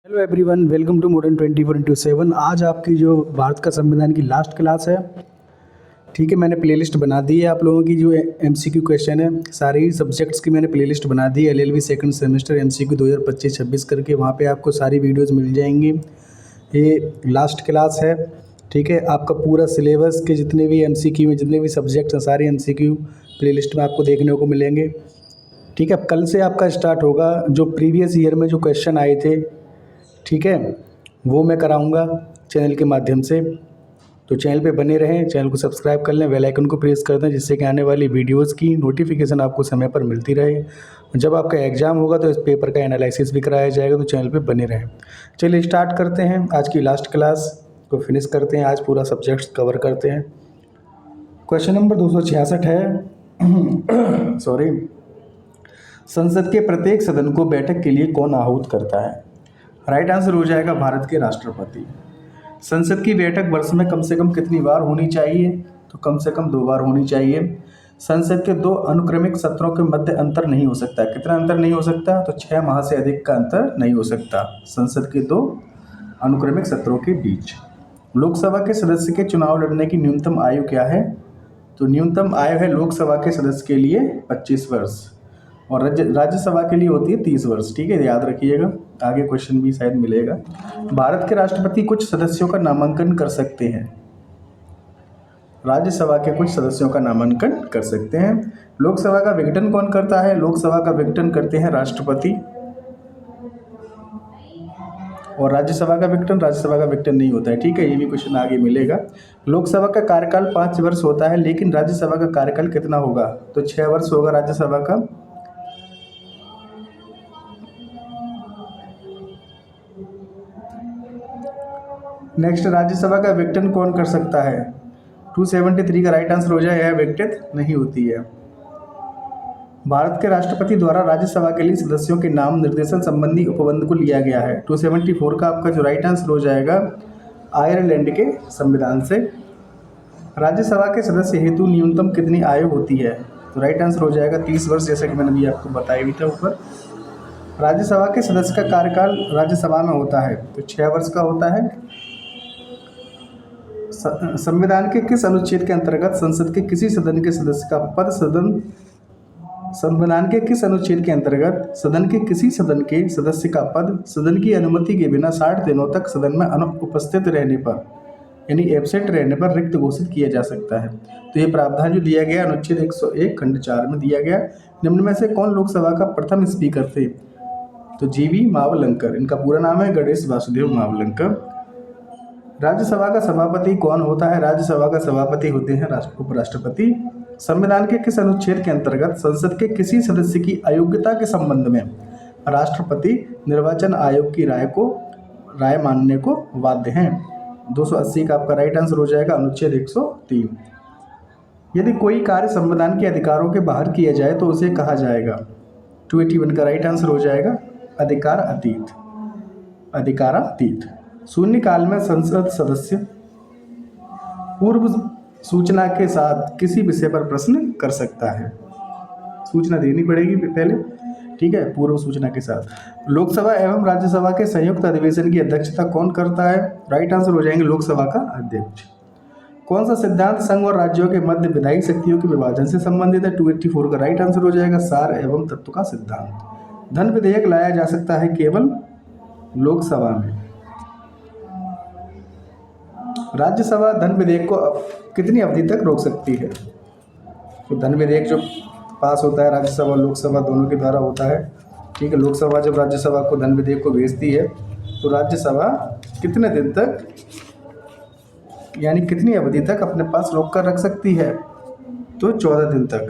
Hello everyone, welcome to modern 24/7। आज आपकी जो भारत का संविधान की लास्ट क्लास है। ठीक है, मैंने प्लेलिस्ट बना दी है आप लोगों की। जो एमसीक्यू क्वेश्चन है सारे ही सब्जेक्ट्स की मैंने प्लेलिस्ट बना दी है। एलएलबी सेकंड सेमेस्टर एमसीक्यू 2025-26 करके वहाँ पे आपको सारी वीडियोस मिल जाएंगी। ये लास्ट क्लास है। ठीक है, आपका पूरा सिलेबस के जितने भी एमसीक्यू में जितने भी सब्जेक्ट्स हैं सारे एमसीक्यू प्लेलिस्ट में आपको देखने को मिलेंगे। ठीक है, अब कल से आपका स्टार्ट होगा जो प्रीवियस ईयर में जो क्वेश्चन आए थे, ठीक है, वो मैं कराऊंगा चैनल के माध्यम से। तो चैनल पे बने रहें, चैनल को सब्सक्राइब कर लें, बेल आइकन को प्रेस कर दें, जिससे कि आने वाली वीडियोस की नोटिफिकेशन आपको समय पर मिलती रहे। जब आपका एग्ज़ाम होगा तो इस पेपर का एनालिसिस भी कराया जाएगा, तो चैनल पे बने रहें। चलिए स्टार्ट करते हैं, आज की लास्ट क्लास को फिनिश करते हैं। आज पूरा सब्जेक्ट्स कवर करते हैं। क्वेश्चन नंबर 266 है सॉरी। संसद के प्रत्येक सदन को बैठक के लिए कौन आहूत करता है? राइट आंसर हो जाएगा भारत के राष्ट्रपति। संसद की बैठक वर्ष में कम से कम कितनी बार होनी चाहिए? तो कम से कम 2 बार होनी चाहिए। संसद के 2 अनुक्रमिक सत्रों के मध्य अंतर नहीं हो सकता। कितना अंतर नहीं हो सकता? तो 6 माह से अधिक का अंतर नहीं हो सकता संसद के 2 अनुक्रमिक सत्रों के बीच। लोकसभा के सदस्य के चुनाव लड़ने की न्यूनतम आयु क्या है? तो न्यूनतम आयु है लोकसभा के सदस्य के लिए 25 वर्ष और राज्यसभा के लिए होती है 30 वर्ष। ठीक है, याद रखिएगा, आगे क्वेश्चन भी शायद मिलेगा। भारत के राष्ट्रपति कुछ सदस्यों का नामांकन कर सकते हैं। राज्यसभा के कुछ सदस्यों का नामांकन कर सकते हैं। लोकसभा का विघटन कौन करता है? लोकसभा का विघटन करते हैं राष्ट्रपति। और राज्यसभा का विघटन नहीं होता है। ठीक है, ये भी क्वेश्चन आगे मिलेगा। लोकसभा का कार्यकाल 5 वर्ष होता है, लेकिन राज्यसभा का कार्यकाल कितना होगा? तो 6 वर्ष होगा राज्यसभा का। नेक्स्ट, राज्यसभा का विघटन कौन कर सकता है? 273 का राइट आंसर हो जाए, यह विघटित नहीं होती है। भारत के राष्ट्रपति द्वारा राज्यसभा के लिए सदस्यों के नाम निर्देशन संबंधी उपबंध को लिया गया है। 274 का आपका जो राइट आंसर हो जाएगा आयरलैंड के संविधान से। राज्यसभा के सदस्य हेतु न्यूनतम कितनी आयु होती है? तो राइट आंसर हो जाएगा 30 वर्ष, जैसा कि मैंने अभी आपको बताया भी था ऊपर। राज्यसभा के सदस्य का कार्यकाल राज्यसभा में होता है तो 6 वर्ष का होता है। संविधान के किस अनुच्छेद के अंतर्गत संसद के किसी सदन के सदस्य का पद संविधान के किस अनुच्छेद के अंतर्गत सदन के किसी सदन के सदस्य का पद सदन की अनुमति के बिना 60 दिनों तक सदन में अनुपस्थित रहने पर यानी एब्सेंट रहने पर रिक्त घोषित किया जा सकता है? तो ये प्रावधान जो दिया गया अनुच्छेद 101 खंड 4 में दिया गया। निम्न में से कौन लोकसभा का प्रथम स्पीकर थे? तो जीवी मावलंकर। इनका पूरा नाम है गणेश वासुदेव मावलंकर। राज्यसभा का सभापति कौन होता है? राज्यसभा का सभापति होते हैं उपराष्ट्रपति। संविधान के किस अनुच्छेद के अंतर्गत संसद के किसी सदस्य की अयोग्यता के संबंध में राष्ट्रपति निर्वाचन आयोग की राय मानने को बाध्य हैं? 280 का आपका राइट आंसर हो जाएगा अनुच्छेद 103। यदि कोई कार्य संविधान के अधिकारों के बाहर किया जाए तो उसे कहा जाएगा? 281 का राइट आंसर हो जाएगा अधिकारातीत। शून्यकाल में संसद सदस्य पूर्व सूचना के साथ किसी विषय पर प्रश्न कर सकता है। सूचना देनी पड़ेगी पहले, ठीक है, पूर्व सूचना के साथ। लोकसभा एवं राज्यसभा के संयुक्त अधिवेशन की अध्यक्षता कौन करता है? राइट आंसर हो जाएंगे लोकसभा का अध्यक्ष। कौन सा सिद्धांत संघ और राज्यों के मध्य विधायी शक्तियों के विभाजन से संबंधित है? 284 का राइट आंसर हो जाएगा सार एवं तत्व का सिद्धांत। धन विधेयक लाया जा सकता है केवल लोकसभा में। राज्यसभा धन विधेयक को कितनी अवधि तक रोक सकती है? तो धन विधेयक जो पास होता है राज्यसभा लोकसभा दोनों के द्वारा होता है। ठीक है, लोकसभा जब राज्यसभा को धन विधेयक को भेजती है तो राज्यसभा कितने दिन तक यानी कितनी अवधि तक अपने पास रोक कर रख सकती है? तो 14 दिन तक।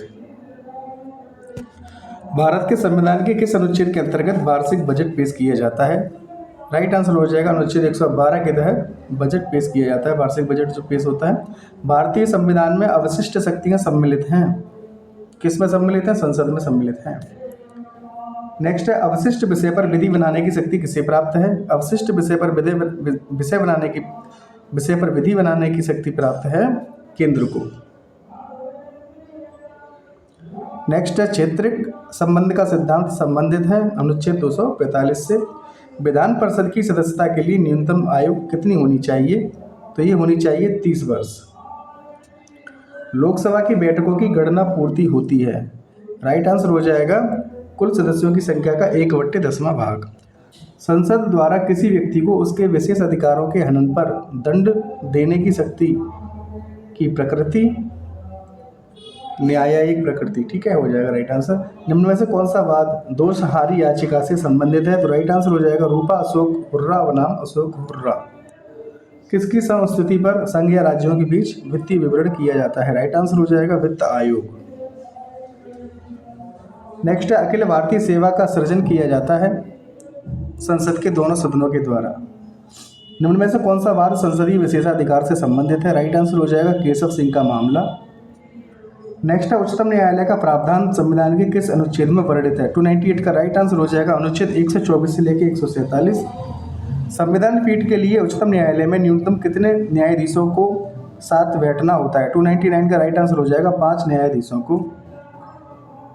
भारत के संविधान के किस अनुच्छेद के अंतर्गत वार्षिक बजट पेश किया जाता है? राइट आंसर हो जाएगा अनुच्छेद 112 के तहत बजट पेश किया जाता है। वार्षिक बजट जो पेश होता है। भारतीय संविधान में अवशिष्ट शक्तियां सम्मिलित हैं। किस में सम्मिलित हैं? संसद में सम्मिलित हैं। नेक्स्ट है, अवशिष्ट विषय पर विधि बनाने की शक्ति किसे प्राप्त है? अवशिष्ट विषय पर विधि बनाने की शक्ति प्राप्त है केंद्र को। नेक्स्ट है, क्षेत्रीय संबंध का सिद्धांत संबंधित है अनुच्छेद 245 से। विधान परिषद की सदस्यता के लिए न्यूनतम आयु कितनी होनी चाहिए? तो ये होनी चाहिए 30 वर्ष। लोकसभा की बैठकों की गणना पूर्ति होती है। राइट आंसर हो जाएगा कुल सदस्यों की संख्या का 1/10वां भाग। संसद द्वारा किसी व्यक्ति को उसके विशेष अधिकारों के हनन पर दंड देने की शक्ति की प्रकृति न्यायिक प्रकृति, ठीक है, हो जाएगा राइट आंसर। निम्न में से कौन सा वाद दोषहारी याचिका से संबंधित है? तो राइट आंसर हो जाएगा रूपा अशोक हुर्रा बनाम अशोक हुर्रा। किसकी संस्तुति पर संघ या राज्यों के बीच वित्तीय विवरण किया जाता है? राइट आंसर हो जाएगा वित्त आयोग। नेक्स्ट है अखिल भारतीय सेवा का सृजन किया जाता है संसद के दोनों सदनों के द्वारा। निम्न में से कौन सा वाद संसदीय विशेषाधिकार से संबंधित है? राइट आंसर हो जाएगा केशव सिंह का मामला। नेक्स्ट है उच्चतम न्यायालय का प्रावधान संविधान के किस अनुच्छेद में वर्णित है? 298 का राइट आंसर हो जाएगा अनुच्छेद 124 से लेकर 147। संविधान पीठ के लिए उच्चतम न्यायालय में न्यूनतम कितने न्यायाधीशों को साथ बैठना होता है? 299 का राइट आंसर हो जाएगा 5 न्यायाधीशों को।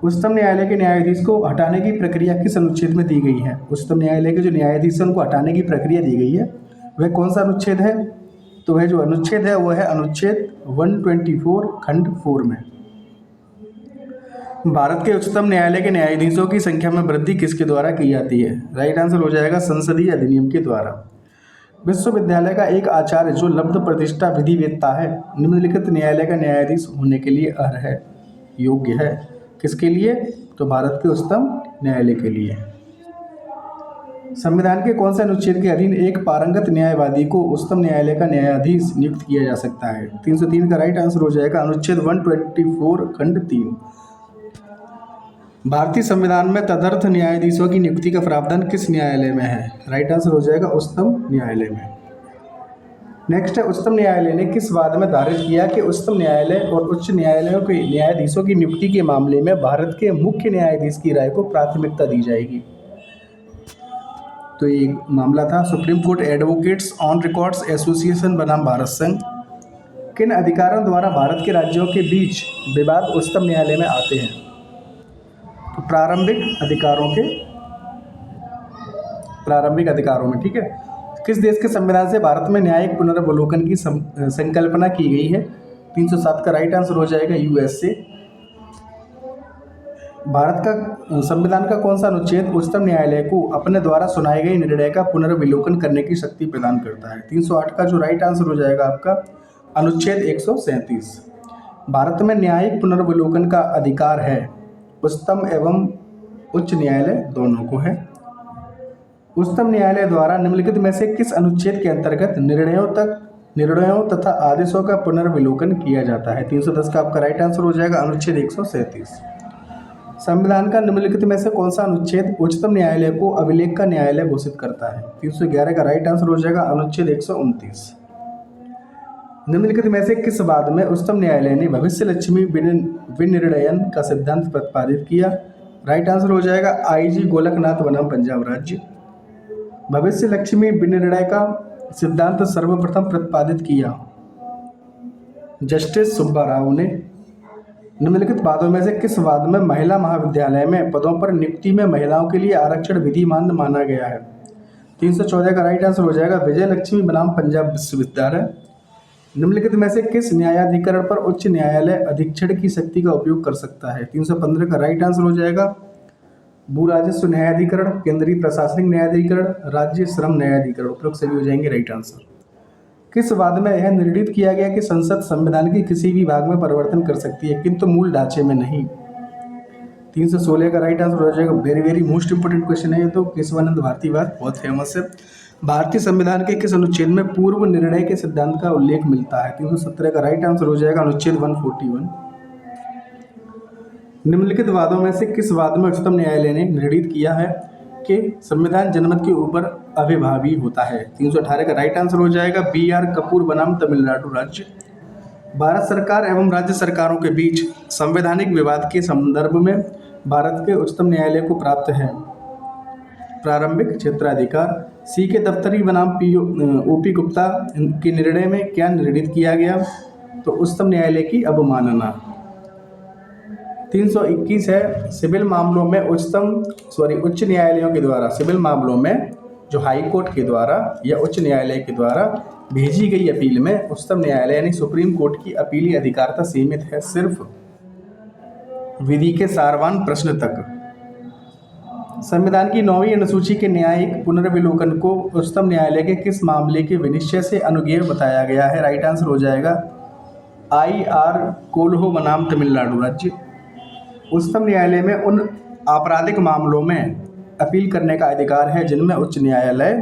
उच्चतम न्यायालय के न्यायाधीश को हटाने की प्रक्रिया किस अनुच्छेद में दी गई है? उच्चतम न्यायालय के जो न्यायाधीश हैं उनको हटाने की प्रक्रिया दी गई है, वह कौन सा अनुच्छेद है? तो वह जो अनुच्छेद है वह है अनुच्छेद 124 खंड 4 में। भारत के उच्चतम न्यायालय के न्यायाधीशों की संख्या में वृद्धि किसके द्वारा की जाती है? राइट आंसर हो जाएगा संसदीय अधिनियम के द्वारा। विश्वविद्यालय का एक आचार्य जो लब्ध प्रतिष्ठा विधिवेत्ता है निम्नलिखित न्यायालय का न्यायाधीश होने के लिए अर्ह है, योग्य है। किसके लिए? तो भारत के उच्चतम न्यायालय के लिए। संविधान के कौन से अनुच्छेद के अधीन एक पारंगत न्यायवादी को उच्चतम न्यायालय का न्यायाधीश नियुक्त किया जा सकता है? 303 का राइट आंसर हो जाएगा अनुच्छेद 124 खंड 3। भारतीय संविधान में तदर्थ न्यायाधीशों की नियुक्ति का प्रावधान किस न्यायालय में है? राइट आंसर हो जाएगा उच्चतम न्यायालय में। नेक्स्ट है उच्चतम न्यायालय ने किस वाद में धारित किया कि उच्चतम न्यायालय और उच्च न्यायालयों के न्यायाधीशों की नियुक्ति के मामले में भारत के मुख्य न्यायाधीश की राय को प्राथमिकता दी जाएगी? तो ये मामला था supreme court advocates on records association बनाम भारत संघ। किन अधिकारों द्वारा भारत के राज्यों के बीच विवाद उच्चतम न्यायालय में आते हैं? तो प्रारंभिक अधिकारों में, ठीक है। किस देश के संविधान से भारत में न्यायिक पुनर्वलोकन की संकल्पना की गई है? 307 का राइट आंसर हो जाएगा यूएस से। भारत का संविधान का कौन सा अनुच्छेद उच्चतम न्यायालय को अपने द्वारा सुनाए गए निर्णय का पुनर्विलोकन करने की शक्ति प्रदान करता है? 308 का जो राइट आंसर हो जाएगा आपका अनुच्छेद 137। भारत में न्यायिक पुनर्विलोकन का अधिकार है उच्चतम एवं उच्च न्यायालय दोनों को है। उच्चतम न्यायालय द्वारा निम्नलिखित में से किस अनुच्छेद के अंतर्गत निर्णयों तथा आदेशों का पुनर्विलोकन किया जाता है? 310 का आपका राइट आंसर हो जाएगा अनुच्छेद 137। संविधान का निम्नलिखित में से कौन सा अनुच्छेद उच्चतम न्यायालय को अभिलेख का न्यायालय घोषित करता है? 311 का राइट आंसर हो जाएगा अनुच्छेद 129। निम्नलिखित में से किस वाद में उच्चतम न्यायालय ने भविष्य लक्ष्मी विनिर्णयन का सिद्धांत प्रतिपादित किया? राइट आंसर हो जाएगा आईजी गोलकनाथ बनाम पंजाब राज्य। भविष्य लक्ष्मी विनिर्णय का सिद्धांत सर्वप्रथम प्रतिपादित किया जस्टिस सुब्बा राव ने। निम्नलिखित वादों में से किस वाद में महिला महाविद्यालय में पदों पर नियुक्ति में महिलाओं के लिए आरक्षण विधिमान माना गया है? 314 का राइट आंसर हो जाएगा विजय लक्ष्मी बनाम पंजाब विश्वविद्यालय। निम्नलिखित में से किस न्यायाधिकरण पर उच्च न्यायालय अधीक्षण की शक्ति का उपयोग कर सकता है? 315 का राइट आंसर हो जाएगा भू राजस्व न्यायाधिकरण, केंद्रीय प्रशासनिक न्यायाधिकरण, राज्य श्रम न्यायाधिकरण, उपरोक्त सभी हो जाएंगे राइट आंसर। किस वाद में यह निर्णित किया गया कि संसद संविधान के किसी भी भाग में परिवर्तन कर सकती है किंतु मूल ढांचे में नहीं? 316 का राइट आंसर हो जाएगा very very most important question है ये तो। केशवानंद भारती वाद बहुत फेमस है। भारतीय संविधान के किस अनुच्छेद में पूर्व निर्णय के सिद्धांत का उल्लेख मिलता है? 317 का राइट आंसर हो जाएगा अनुच्छेद 141। निम्नलिखित वादों में से किस वाद में उच्चतम न्यायालय ने निर्णित किया है कि संविधान जनमत के ऊपर अविभावी होता है? 318 का राइट आंसर हो जाएगा BR कपूर बनाम तमिलनाडु राज्य। भारत सरकार एवं राज्य सरकारों के बीच संवैधानिक विवाद के संदर्भ में भारत के उच्चतम न्यायालय को प्राप्त है प्रारंभिक क्षेत्राधिकार। सी के दफ्तरी बनाम OP गुप्ता के निर्णय में क्या निर्णित किया गया? तो उच्चतम न्यायालय की अवमानना। 321 है सिविल मामलों में उच्च न्यायालयों के द्वारा सिविल मामलों में जो हाई कोर्ट के द्वारा या उच्च न्यायालय के द्वारा भेजी गई अपील में उच्चतम न्यायालय यानी सुप्रीम कोर्ट की अपीली अधिकारता सीमित है सिर्फ विधि के सारवान प्रश्न तक। संविधान की 9वीं अनुसूची के न्यायिक पुनर्विलोकन को उच्चतम न्यायालय के किस मामले के विनिश्चय से अनुज्ञेय बताया गया है? राइट आंसर हो जाएगा IR कोल्हो बनाम तमिलनाडु राज्य। उच्चतम न्यायालय में उन आपराधिक मामलों में अपील करने का अधिकार है जिनमें उच्च न्यायालय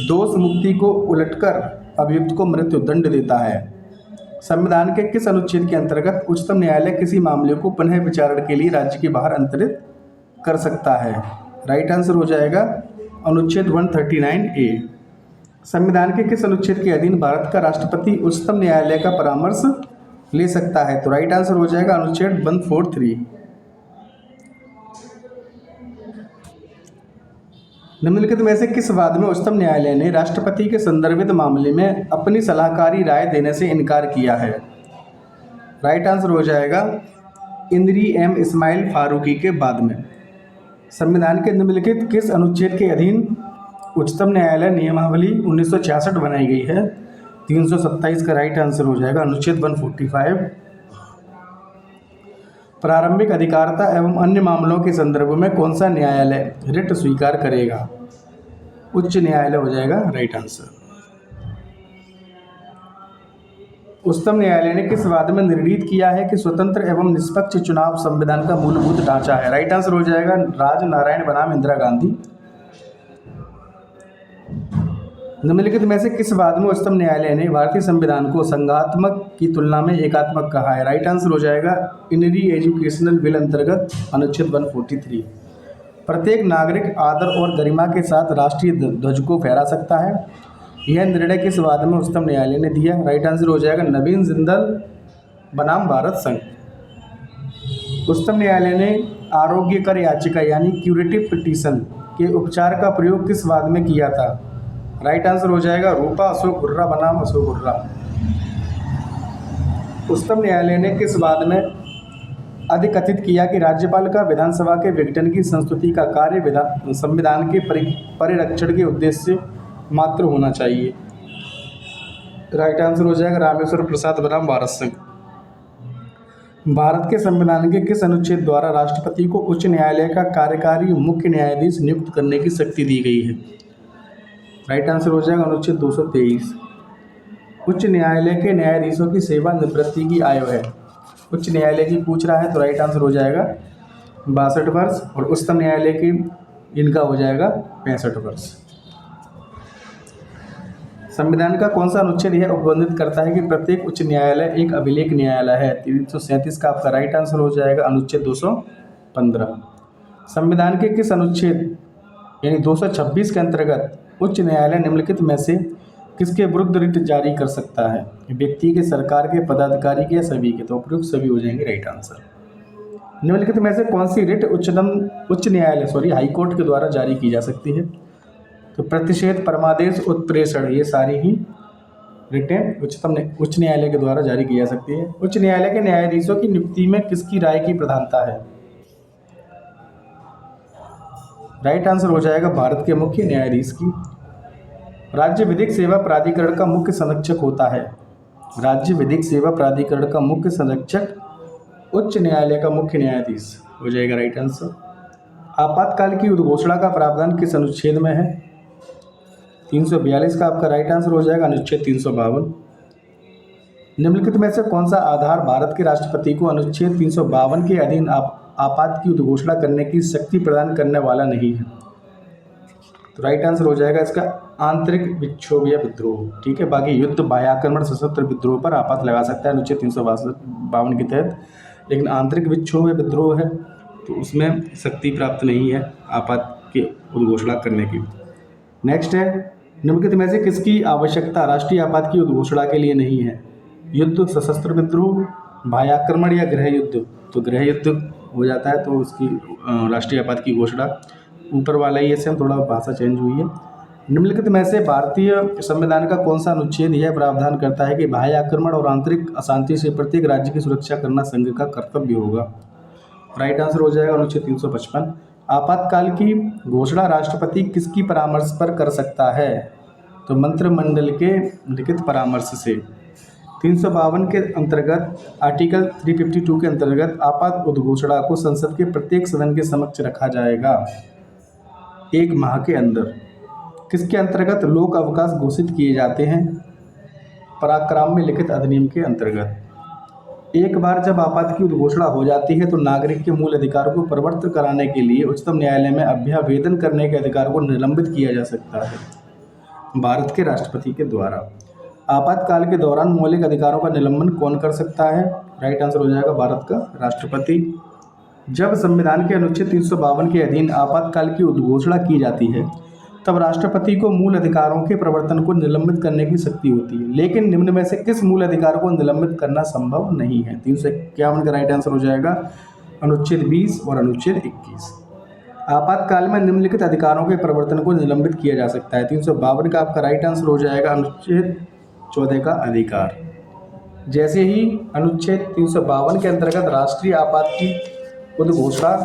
दोष मुक्ति को उलटकर अभियुक्त को मृत्युदंड देता है। संविधान के किस अनुच्छेद के अंतर्गत उच्चतम न्यायालय किसी मामले को पुनः विचारण के लिए राज्य के बाहर अंतरित कर सकता है? राइट आंसर हो जाएगा अनुच्छेद 139A। संविधान के किस अनुच्छेद के अधीन भारत का राष्ट्रपति उच्चतम न्यायालय का परामर्श ले सकता है? तो राइट आंसर हो जाएगा अनुच्छेद 143। निम्नलिखित में से किस वाद में उच्चतम न्यायालय ने राष्ट्रपति के संदर्भित मामले में अपनी सलाहकारी राय देने से इनकार किया है? राइट आंसर हो जाएगा इंद्री M इस्माइल फारूकी के बाद में। संविधान के निम्नलिखित किस अनुच्छेद के अधीन उच्चतम न्यायालय नियमावली 1966 बनाई गई है? 327 का राइट आंसर हो जाएगा अनुच्छेद 145। प्रारंभिक अधिकारिता एवं अन्य मामलों के संदर्भ में कौन सा न्यायालय रिट स्वीकार करेगा? उच्च न्यायालय हो जाएगा राइट आंसर। उच्चतम न्यायालय ने किस वाद में निर्णीत किया है कि स्वतंत्र एवं निष्पक्ष चुनाव संविधान का मूलभूत ढांचा है? राइट आंसर हो जाएगा राजनारायण बनाम इंदिरा गांधी। निम्नलिखित में से किस वाद में उच्चतम न्यायालय ने भारतीय संविधान को संघात्मक की तुलना में एकात्मक कहा है? राइट आंसर हो जाएगा इंडी एजुकेशनल बिल अंतर्गत अनुच्छेद 143। प्रत्येक नागरिक आदर और गरिमा के साथ राष्ट्रीय ध्वज को फहरा सकता है, यह निर्णय किस वाद में उच्चतम न्यायालय ने दिया? राइट आंसर हो जाएगा नवीन जिंदल बनाम भारत संघ। उच्चतम न्यायालय ने आरोग्य कर याचिका यानी क्यूरेटिव पिटीशन के उपचार का प्रयोग किस वाद में किया था? राइट आंसर हो जाएगा रूपा अशोक हुर्रा बनाम अशोक हुर्रा। उच्चतम न्यायालय ने किस वाद में अधिकथित किया कि राज्यपाल का विधानसभा के विघटन की संस्तुति का कार्य संविधान के परिरक्षण के उद्देश्य मात्र होना चाहिए? राइट आंसर हो जाएगा रामेश्वर प्रसाद बनाम भारत संघ। भारत के संविधान के किस अनुच्छेद द्वारा राष्ट्रपति को उच्च न्यायालय का कार्यकारी मुख्य न्यायाधीश नियुक्त करने की शक्ति दी गई है? राइट आंसर हो जाएगा अनुच्छेद 223। उच्च न्यायालय के न्यायाधीशों की सेवानिवृत्ति की आयु है? उच्च न्यायालय की पूछ रहा है तो राइट आंसर हो जाएगा 62 वर्ष और उच्चतम न्यायालय की इनका हो जाएगा 65 वर्ष। संविधान का कौन सा अनुच्छेद यह उपबंधित करता है कि प्रत्येक उच्च न्यायालय एक अभिलेख न्यायालय है? 337 का आपका राइट आंसर हो जाएगा अनुच्छेद 215। संविधान के किस अनुच्छेद यानी 226 के अंतर्गत उच्च न्यायालय निम्नलिखित में से किसके विरुद्ध रिट जारी कर सकता है? व्यक्ति के, सरकार के, पदाधिकारी के या सभी के? तो उपयुक्त सभी हो जाएंगे राइट आंसर। निम्नलिखित में से कौन सी रिट उच्च न्यायालय हाई कोर्ट के द्वारा जारी की जा सकती है? तो प्रतिषेध, परमादेश, उत्प्रेषण ये सारी ही रिटें उच्च न्यायालय के द्वारा जारी की जा सकती है। उच्च न्यायालय के न्यायाधीशों की नियुक्ति में किसकी राय की प्रधानता है? राइट आंसर हो जाएगा भारत के मुख्य न्यायाधीश की। राज्य विधिक सेवा प्राधिकरण का मुख्य संरक्षक होता है? राज्य विधिक सेवा प्राधिकरण का मुख्य संरक्षक उच्च न्यायालय का मुख्य न्यायाधीश हो जाएगा राइट आंसर। आपातकाल की उद्घोषणा का प्रावधान किस अनुच्छेद में है? 342 का आपका राइट आंसर हो जाएगा अनुच्छेद 352। निम्नलिखित में से कौन सा आधार भारत के राष्ट्रपति को अनुच्छेद 352 के अधीन आपात की उद्घोषणा करने की शक्ति प्रदान करने वाला नहीं है? तो राइट आंसर हो जाएगा इसका आंतरिक विक्षोभ या विद्रोह। ठीक है, बाकी युद्ध, बाह्याक्रमण, सशस्त्र विद्रोह पर आपात लगा सकता है अनुच्छेद 352 के तहत, लेकिन आंतरिक विक्षोभ या विद्रोह है तो उसमें शक्ति प्राप्त नहीं है आपात की उद्घोषणा करने की। नेक्स्ट है, निम्नलिखित में से किसकी आवश्यकता राष्ट्रीय आपात की उद्घोषणा के लिए नहीं है? युद्ध, सशस्त्र विद्रोह, बाह्याक्रमण या गृह युद्ध? तो गृह युद्ध हो जाता है तो उसकी राष्ट्रीय आपात की घोषणा ऊपर वाला ही, ऐसे थोड़ा भाषा चेंज हुई है। निम्नलिखित में से भारतीय संविधान का कौन सा अनुच्छेद यह प्रावधान करता है कि बाह्य आक्रमण और आंतरिक अशांति से प्रत्येक राज्य की सुरक्षा करना संघ का कर्तव्य होगा? राइट आंसर हो जाएगा अनुच्छेद 355। आपातकाल की घोषणा राष्ट्रपति किसकी परामर्श पर कर सकता है? तो मंत्रिमंडल के लिखित परामर्श से। 352 के अंतर्गत आर्टिकल 352 के अंतर्गत आपात उद्घोषणा को संसद के प्रत्येक सदन के समक्ष रखा जाएगा 1 माह के अंदर। किसके अंतर्गत लोक अवकाश घोषित किए जाते हैं? पराक्रम में लिखित अधिनियम के अंतर्गत। एक बार जब आपात की उद्घोषणा हो जाती है तो नागरिक के मूल अधिकारों को प्रवर्तित कराने के लिए उच्चतम न्यायालय में अभ्यावेदन करने के अधिकार को निलंबित किया जा सकता है भारत के राष्ट्रपति के द्वारा। आपातकाल के दौरान मौलिक अधिकारों का निलंबन कौन कर सकता है? राइट आंसर हो जाएगा भारत का राष्ट्रपति। जब संविधान के अनुच्छेद 352 के अधीन आपातकाल की उद्घोषणा की जाती है तब राष्ट्रपति को मूल अधिकारों के प्रवर्तन को निलंबित करने की शक्ति होती है, लेकिन निम्न में से किस मूल अधिकार को निलंबित करना संभव नहीं है? 351 का राइट आंसर हो जाएगा अनुच्छेद 20 और अनुच्छेद 21। आपातकाल में निम्नलिखित अधिकारों के प्रवर्तन को निलंबित किया जा सकता है। 352 का आपका राइट आंसर हो जाएगा अनुच्छेद 14 का अधिकार। जैसे ही अनुच्छेद 352 के अंतर्गत राष्ट्रीय आपात की उद्घोषणा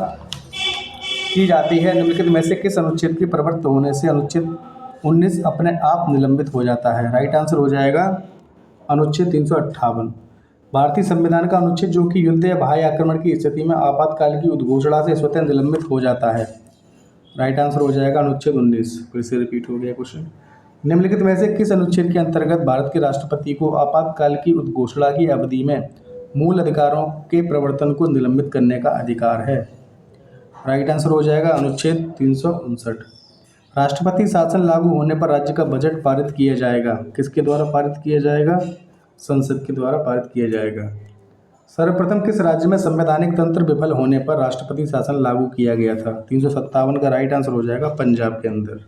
की जाती है, निम्नलिखित में से किस अनुच्छेद के प्रवर्तित होने से अनुच्छेद 19 अपने आप निलंबित हो जाता है? राइट आंसर हो जाएगा अनुच्छेद 358। भारतीय संविधान का अनुच्छेद जो कि युद्ध या बाह्य आक्रमण की स्थिति में आपातकाल की उद्घोषणा से स्वतः निलंबित हो जाता है। राइट आंसर हो जाएगा अनुच्छेद 19। फिर से रिपीट हो गया क्वेश्चन। निम्नलिखित में से किस अनुच्छेद के अंतर्गत भारत के राष्ट्रपति को आपातकाल की उद्घोषणा की अवधि में मूल अधिकारों के प्रवर्तन को निलंबित करने का अधिकार है? राइट आंसर हो जाएगा अनुच्छेद 359। राष्ट्रपति शासन लागू होने पर राज्य का बजट पारित किया जाएगा। किसके द्वारा पारित किया जाएगा? संसद के द्वारा पारित किया जाएगा। सर्वप्रथम किस राज्य में संवैधानिक तंत्र विफल होने पर राष्ट्रपति शासन लागू किया गया था? 357 का राइट आंसर हो जाएगा पंजाब के अंदर।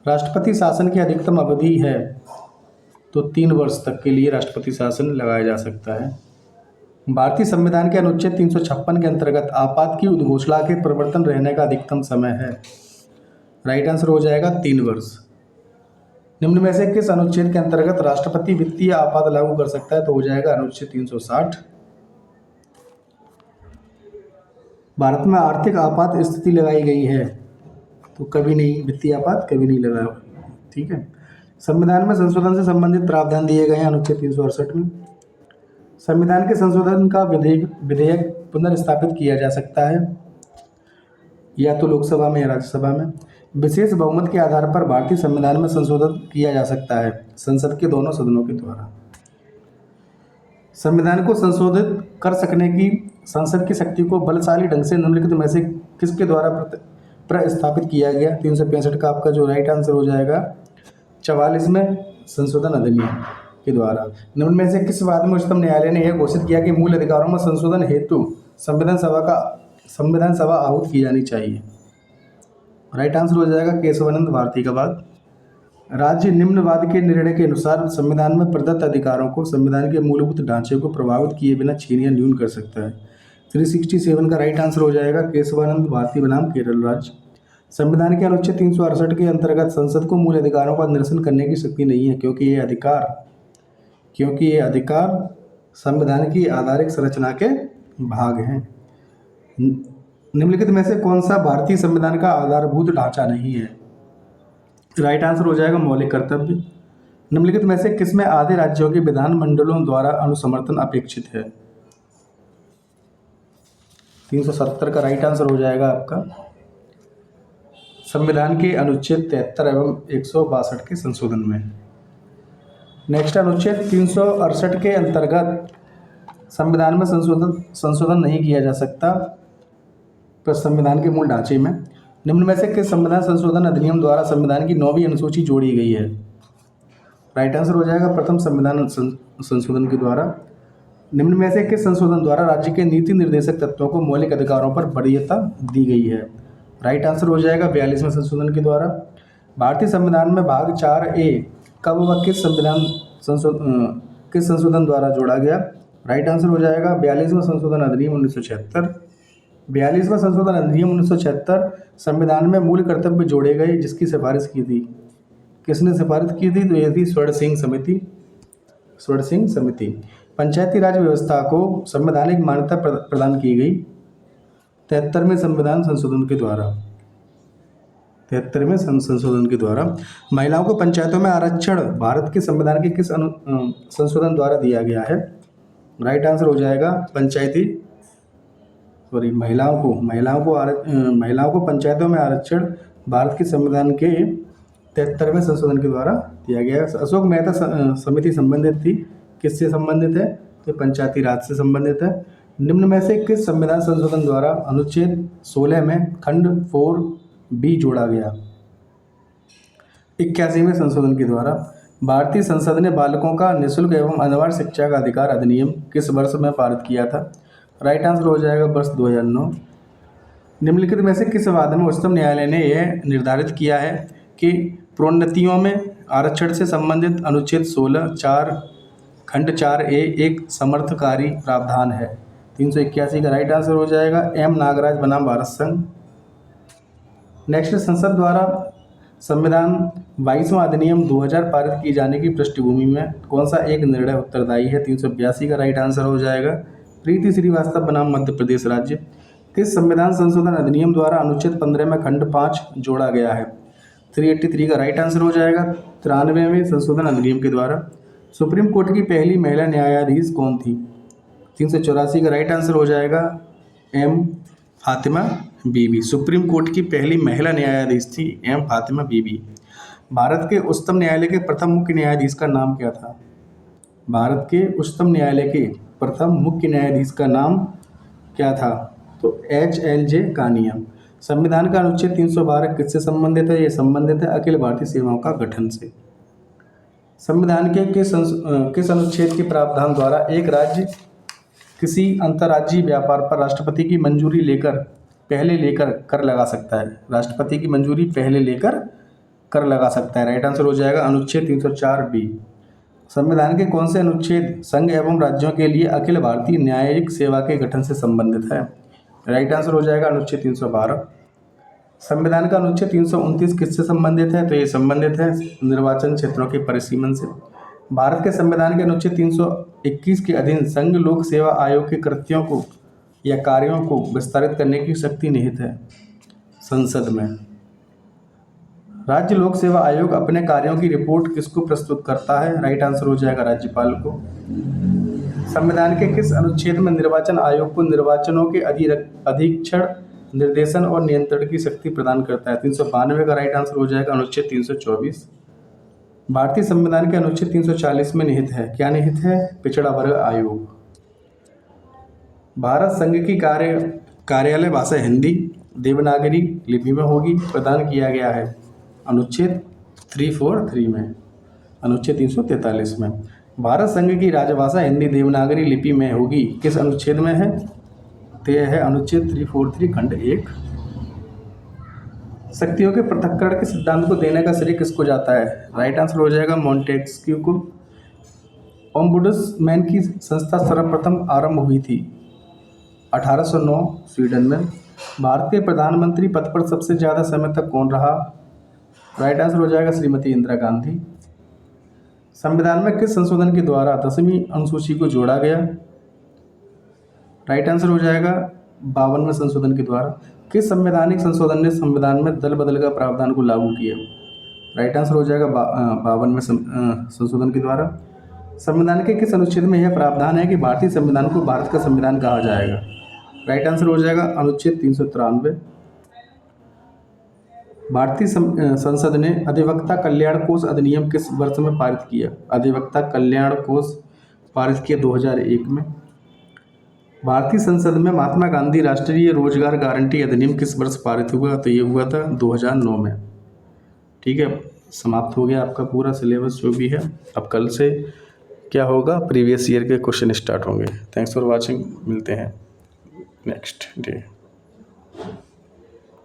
राष्ट्रपति शासन की अधिकतम अवधि है तो 3 वर्ष तक के लिए राष्ट्रपति शासन लगाया जा सकता है। भारतीय संविधान के अनुच्छेद 356 के अंतर्गत आपात की उद्घोषणा के प्रवर्तन रहने का अधिकतम समय है। राइट आंसर हो जाएगा 3 वर्ष। निम्न में से किस अनुच्छेद के अंतर्गत राष्ट्रपति वित्तीय आपात लागू कर सकता है? तो हो जाएगा अनुच्छेद 360। भारत में आर्थिक आपात स्थिति लगाई गई है तो कभी नहीं, वित्तीय आपात कभी नहीं लगा। ठीक है। संविधान में संशोधन से संबंधित प्रावधान दिए गए हैं अनुच्छेद 368 में। संविधान के संशोधन का विधेयक पुनर्स्थापित किया जा सकता है या तो लोकसभा में या राज्यसभा में। विशेष बहुमत के आधार पर भारतीय संविधान में संशोधन किया जा सकता है संसद के दोनों सदनों के द्वारा। संविधान को संशोधित कर सकने की संसद की शक्ति को बलशाली ढंग से निम्नलिखित में से किसके द्वारा प्रस्थापित किया गया? 365 का आपका जो राइट आंसर हो जाएगा 44वें संशोधन अधिनियम के द्वारा। निम्न में से किस वाद में उच्चतम न्यायालय ने यह घोषित किया कि मूल अधिकारों में संशोधन हेतु संविधान सभा आहूत की जानी चाहिए? राइट आंसर हो जाएगा केशवानंद भारती का वाद। राज्य निम्नवाद के निर्णय के अनुसार संविधान में प्रदत्त अधिकारों को संविधान के मूलभूत ढांचे को प्रभावित किए बिना छीन या न्यून कर सकता है। 367 का राइट आंसर हो जाएगा केशवानंद भारती बनाम केरल राज्य। संविधान के अनुच्छेद 368 के अंतर्गत संसद को मूल अधिकारों का निरसन करने की शक्ति नहीं है क्योंकि ये अधिकार संविधान की आधारिक संरचना के भाग हैं। निम्नलिखित में से कौन सा भारतीय संविधान का आधारभूत ढांचा नहीं है? राइट आंसर हो जाएगा मौलिक कर्तव्य। निम्नलिखित में से किसमें आधे राज्यों के विधानमंडलों द्वारा अनुसमर्थन अपेक्षित है? 370 का राइट आंसर हो जाएगा आपका संविधान के अनुच्छेद 73 एवं 162 के संशोधन में। नेक्स्ट अनुच्छेद 368 के अंतर्गत संविधान में संशोधन नहीं किया जा सकता संविधान के मूल ढांचे में। निम्न में से किस संविधान संशोधन अधिनियम द्वारा संविधान की 9वीं अनुसूची जोड़ी गई है? राइट आंसर हो जाएगा प्रथम संविधान संशोधन के द्वारा। निम्न में से किस संशोधन द्वारा राज्य के नीति निर्देशक तत्वों को मौलिक अधिकारों पर वरीयता दी गई है? राइट आंसर हो जाएगा 42वें संशोधन के द्वारा। भारतीय संविधान में भाग 4A कब व किस संशोधन द्वारा जोड़ा गया? राइट आंसर हो जाएगा 42वां संशोधन अधिनियम 1976। 42वां संशोधन अधिनियम 1976 संविधान में मूल कर्तव्य जोड़े गए जिसकी सिफारिश की थी। किसने सिफारिश की थी? तो ये थी स्वर्ण सिंह समिति। पंचायती राज व्यवस्था को संवैधानिक मान्यता प्रदान की गई। 73वें संविधान संशोधन के द्वारा, 73वें संशोधन के द्वारा। महिलाओं को पंचायतों में आरक्षण भारत के संविधान के किस संशोधन द्वारा दिया गया है? राइट आंसर हो जाएगा महिलाओं को पंचायतों में आरक्षण भारत के संविधान के 73वें संशोधन के द्वारा दिया गया है। अशोक मेहता समिति संबंधित थी, किससे संबंधित है? तो पंचायती राज से संबंधित है। निम्न में से किस संविधान संशोधन द्वारा अनुच्छेद 16 में खंड 4B जोड़ा गया? 81वें संशोधन के द्वारा। भारतीय संसद ने बालकों का निःशुल्क एवं अनिवार्य शिक्षा का अधिकार अधिनियम किस वर्ष में पारित किया था? राइट आंसर हो जाएगा वर्ष 2009। निम्नलिखित में से किस वाद में उच्चतम न्यायालय ने यह निर्धारित किया है कि प्रोन्नतियों में आरक्षण से संबंधित अनुच्छेद 16(4) खंड 4A एक समर्थकारी प्रावधान है? 381 का राइट आंसर हो जाएगा एम नागराज बनाम भारत संघ। नेक्स्ट, संसद द्वारा संविधान 22वां अधिनियम 2000 पारित किए जाने की पृष्ठभूमि में कौन सा एक निर्णय उत्तरदायी है? 382 का राइट आंसर हो जाएगा प्रीति श्रीवास्तव बनाम मध्य प्रदेश राज्य। किस संविधान संशोधन अधिनियम द्वारा अनुच्छेद 15 में खंड 5 जोड़ा गया है? 383 का राइट आंसर हो जाएगा 93वें संशोधन अधिनियम के द्वारा। सुप्रीम कोर्ट की पहली महिला न्यायाधीश कौन थी? 384 का राइट आंसर हो जाएगा एम फातिमा बीबी। सुप्रीम कोर्ट की पहली महिला न्यायाधीश थी एम फातिमा बीबी। भारत के उच्चतम न्यायालय के प्रथम मुख्य न्यायाधीश का नाम क्या था? भारत के उच्चतम न्यायालय के प्रथम मुख्य न्यायाधीश का नाम क्या था? तो HLJ कानिया। संविधान का अनुच्छेद 312 किससे संबंधित है? ये संबंधित है अखिल भारतीय सेवाओं का गठन से। संविधान के किस अनुच्छेद के प्रावधान द्वारा एक राज्य किसी अंतर्राज्यीय व्यापार पर राष्ट्रपति की मंजूरी पहले लेकर कर लगा सकता है? राष्ट्रपति की मंजूरी पहले लेकर कर लगा सकता है। राइट आंसर हो जाएगा अनुच्छेद 304B। संविधान के कौन से अनुच्छेद संघ एवं राज्यों के लिए अखिल भारतीय न्यायिक सेवा के गठन से संबंधित है? राइट आंसर हो जाएगा अनुच्छेद 312। संविधान का अनुच्छेद 329 किससे संबंधित है? तो ये संबंधित है निर्वाचन क्षेत्रों के परिसीमन से। भारत के संविधान के अनुच्छेद 321 के अधीन संघ लोक सेवा आयोग के कृत्यों को या कार्यों को विस्तारित करने की शक्ति निहित है संसद में। राज्य लोक सेवा आयोग अपने कार्यों की रिपोर्ट किसको प्रस्तुत करता है? राइट आंसर हो जाएगा राज्यपाल को। संविधान के किस अनुच्छेद में निर्वाचन आयोग को निर्वाचनों के अधीक्षण, निर्देशन और नियंत्रण की शक्ति प्रदान करता है? 392 का राइट आंसर हो जाएगा अनुच्छेद 324। भारतीय संविधान के अनुच्छेद 340 में निहित है, क्या निहित है? पिछड़ा वर्ग आयोग। भारत संघ की कार्यालय भाषा हिंदी देवनागरी लिपि में होगी, प्रदान किया गया है अनुच्छेद 343 में, अनुच्छेद 343 में। भारत संघ की राजभाषा हिंदी देवनागरी लिपि में होगी, किस अनुच्छेद में है? तो यह है अनुच्छेद 343 खंड 1। शक्तियों के पृथक्करण के सिद्धांत को देने का श्रेय किसको जाता है? राइट आंसर हो जाएगा मॉन्टेस्क्यू को। ओम्बुड्समैन की संस्था सर्वप्रथम आरंभ हुई थी 1809 स्वीडन में। भारत के प्रधानमंत्री पद पर सबसे ज़्यादा समय तक कौन रहा? राइट आंसर हो जाएगा श्रीमती इंदिरा गांधी। संविधान में किस संशोधन के द्वारा 10वीं अनुसूची को जोड़ा गया? राइट आंसर हो जाएगा 52वें संशोधन के द्वारा। किस संवैधानिक संशोधन ने संविधान में दल बदल का प्रावधान को लागू किया? राइट आंसर हो जाएगा 52वें संशोधन के द्वारा। संविधान के किस अनुच्छेद में यह प्रावधान है कि भारतीय संविधान को भारत का संविधान कहा जाएगा? राइट आंसर हो जाएगा अनुच्छेद 393। भारतीय संसद ने अधिवक्ता कल्याण कोष अधिनियम किस वर्ष में पारित किया? अधिवक्ता कल्याण कोष पारित किया 2001 में। भारतीय संसद में महात्मा गांधी राष्ट्रीय रोजगार गारंटी अधिनियम किस वर्ष पारित हुआ? तो ये हुआ था 2009 में। ठीक है, समाप्त हो गया आपका पूरा सिलेबस जो भी है। अब कल से क्या होगा? प्रीवियस ईयर के क्वेश्चन स्टार्ट होंगे। थैंक्स फॉर वॉचिंग, मिलते हैं नेक्स्ट डे।